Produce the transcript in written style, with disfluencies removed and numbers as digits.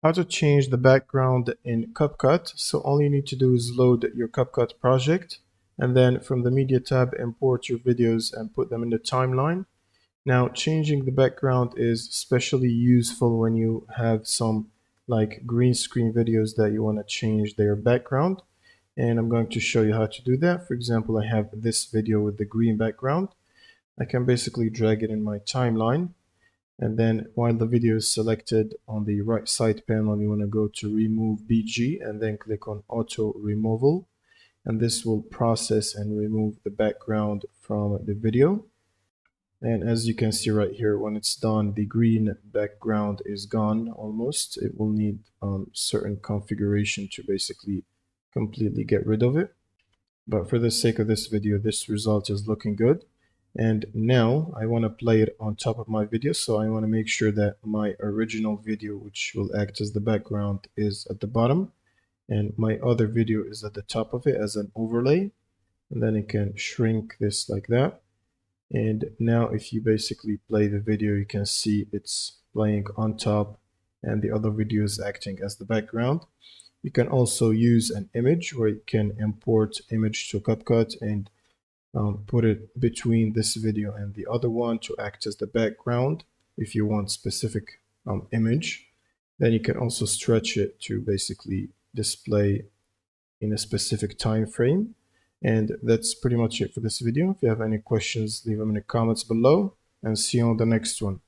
How to change the background in CapCut. So all you need to do is load your CapCut project, and then from the media tab import your videos and put them in the timeline. Now changing the background is especially useful when you have some like green screen videos that you want to change their background, and I'm going to show you how to do that. For example, I have this video with the green background. I can basically drag it in my timeline, and then while the video is selected on the right side panel, you want to go to remove BG and then click on auto removal, and this will process and remove the background from the video. And as you can see right here, when it's done, the green background is gone almost. It will need certain configuration to basically completely get rid of it. But for the sake of this video, this result is looking good. And now I want to play it on top of my video. So I want to make sure that my original video, which will act as the background, is at the bottom. And my other video is at the top of it as an overlay. And then you can shrink this like that. And now if you basically play the video, you can see it's playing on top and the other video is acting as the background. You can also use an image where you can import image to CapCut and put it between this video and the other one to act as the background if you want specific image. Then you can also stretch it to basically display in a specific time frame. And that's pretty much it for this video. If you have any questions, leave them in the comments below, and see you on the next one.